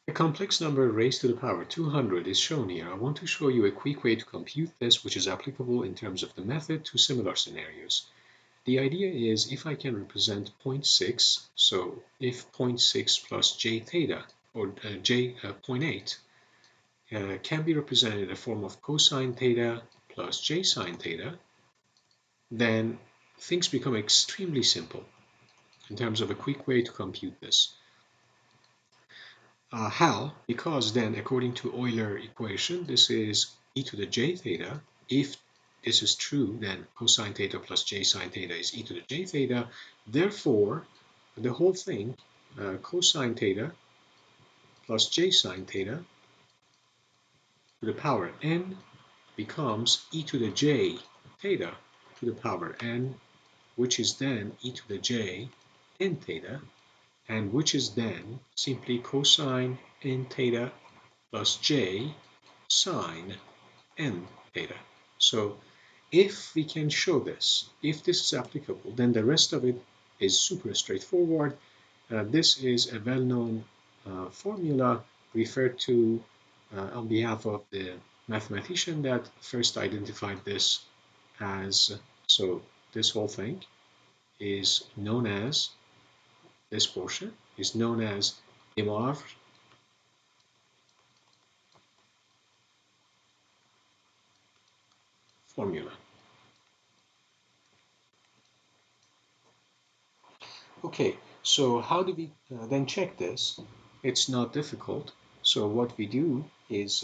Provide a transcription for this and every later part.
A complex number raised to the power 200 is shown here. I want to show you a quick way to compute this, which is applicable in terms of the method to similar scenarios. The idea is if I can represent 0.6, so if 0.6 plus j theta or j 0.8 can be represented in the form of cosine theta plus j sine theta, then things become extremely simple in terms of a quick way to compute this. How? Because then, according to Euler equation, this is e to the j theta. If this is true, then cosine theta plus j sine theta is e to the j theta. Therefore, the whole thing, cosine theta plus j sine theta to the power n becomes e to the j theta to the power n, which is then e to the j n theta, and which is then simply cosine n theta plus j sine n theta. So if we can show this, if this is applicable, then the rest of it is super straightforward. This is a well-known formula referred to on behalf of the mathematician that first identified this as, so this whole thing is known as, this portion is known as the Moivre formula. Okay, so how do we then check this? It's not difficult. So what we do is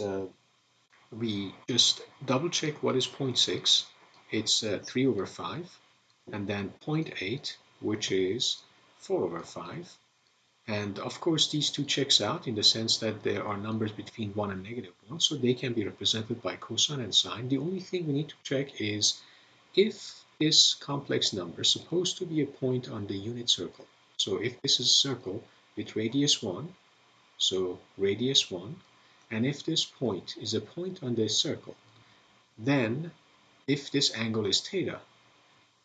we just double check what is 0.6. It's 3 over 5. And then 0.8, which is 4 over 5. And of course, these two checks out in the sense that there are numbers between 1 and -1, so they can be represented by cosine and sine. The only thing we need to check is if this complex number is supposed to be a point on the unit circle. So if this is a circle with radius 1, so radius 1, and if this point is a point on the circle, then if this angle is theta,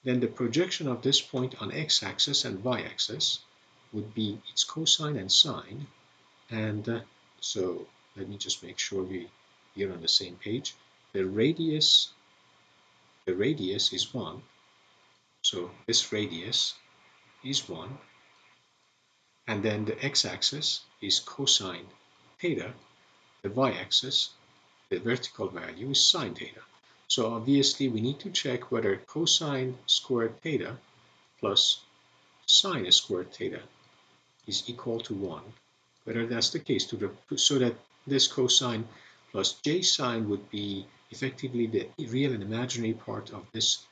then the projection of this point on x-axis and y-axis would be its cosine and sine. And so let me just make sure we're on the same page. The radius is 1. So this radius is 1. And then the x-axis is cosine theta. The y-axis, the vertical value, is sine theta. So obviously we need to check whether cosine squared theta plus sine squared theta is equal to 1. Whether that's the case, so that this cosine plus j sine would be effectively the real and imaginary part of this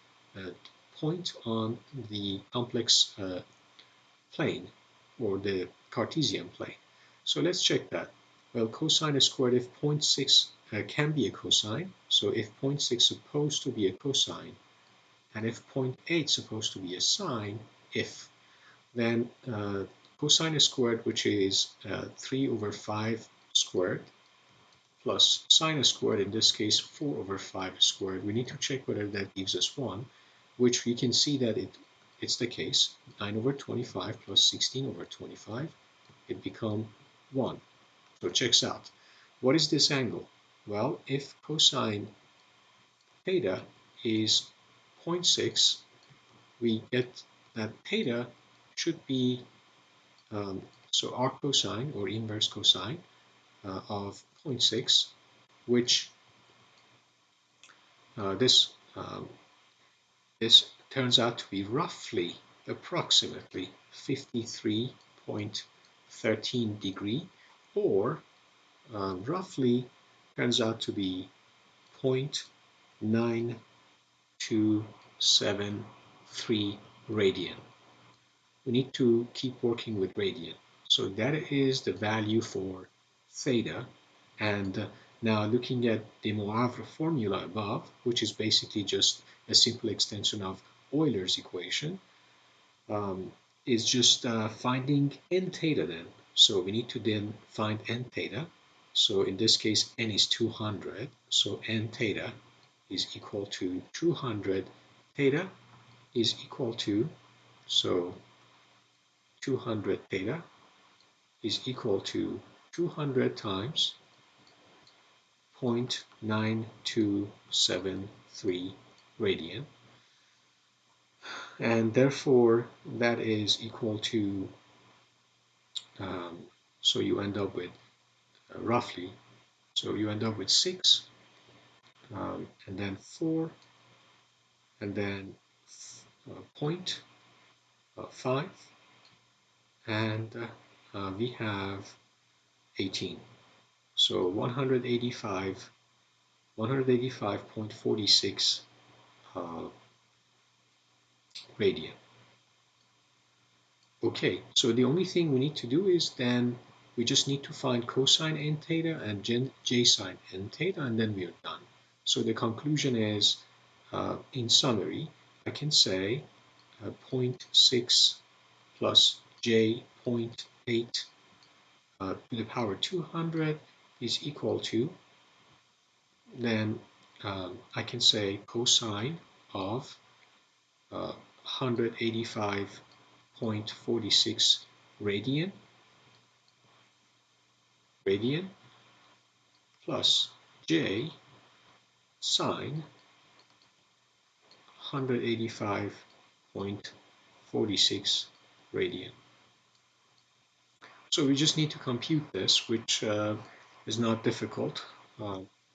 point on the complex plane or the Cartesian plane. So let's check that. Well, cosine squared, if 0.6 can be a cosine, so if 0.6 is supposed to be a cosine, and if 0.8 is supposed to be a sine, then cosine squared, which is 3 over 5 squared, plus sine squared, in this case 4 over 5 squared. We need to check whether that gives us 1, which we can see that it's the case. 9 over 25 plus 16 over 25, it becomes 1. So it checks out. What is this angle? Well, if cosine theta is 0.6, we get that theta should be, so arc cosine or inverse cosine of 0.6, which this turns out to be roughly, approximately 53.13 degree, or roughly turns out to be 0.9273 radian. We need to keep working with radian. So that is the value for theta. And now looking at the Moivre formula above, which is basically just a simple extension of Euler's equation, is just finding n theta then. So we need to then find n theta. So in this case, n is 200. So n theta is equal to 200 theta is equal to, so 200 theta is equal to 200 times 0.9273 radian, and therefore that is equal to, um, so you end up with roughly, so you end up with 6, and then 4, and then point 5, and we have 18. So 185.46 radian. Okay, so the only thing we need to do is then we just need to find cosine n theta and j sine n theta, and then we are done. So the conclusion is, in summary, I can say 0.6 plus j.8 to the power 200 is equal to, then I can say cosine of 185.46 radian plus j sine 185.46 radian. So we just need to compute this, which is not difficult.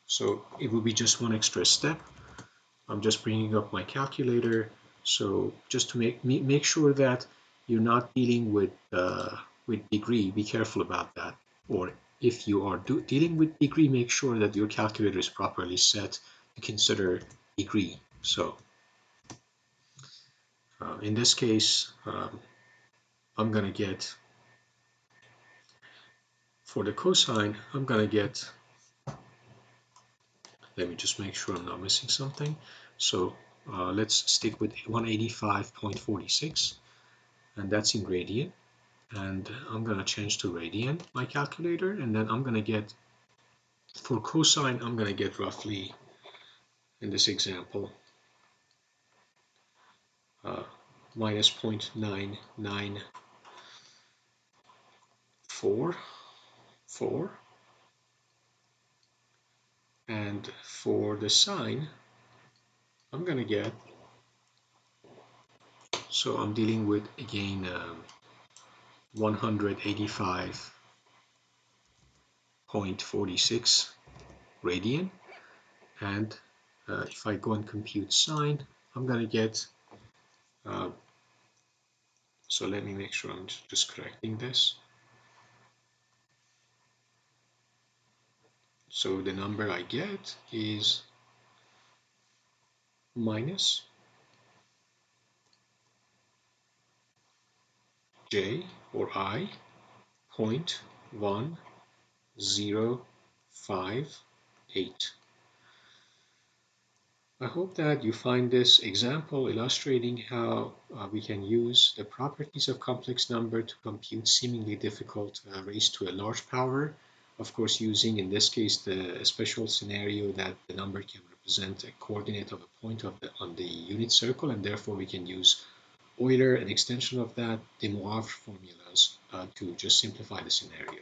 So it will be just one extra step. I'm just bringing up my calculator. So just to make sure that you're not dealing with degree, be careful about that. Or if you are dealing with degree, make sure that your calculator is properly set to consider degree. So in this case, I'm going to get, for the cosine, I'm going to get, let me just make sure I'm not missing something. So let's stick with 185.46, and that's in radian. And I'm going to change to radian, my calculator, and then I'm going to get, for cosine, I'm going to get roughly, in this example, minus 0.994, and for the sine, I'm going to get, so I'm dealing with, again, 185.46 radian, and if I go and compute sine, I'm going to get, so let me make sure I'm just correcting this. So the number I get is minus j, or I, 0.1058. I hope that you find this example illustrating how we can use the properties of complex number to compute seemingly difficult raised to a large power. Of course, using, in this case, the special scenario that the number can represent a coordinate of a point on the unit circle, and therefore we can use Euler, an extension of that, the Moivre formulas to just simplify the scenario.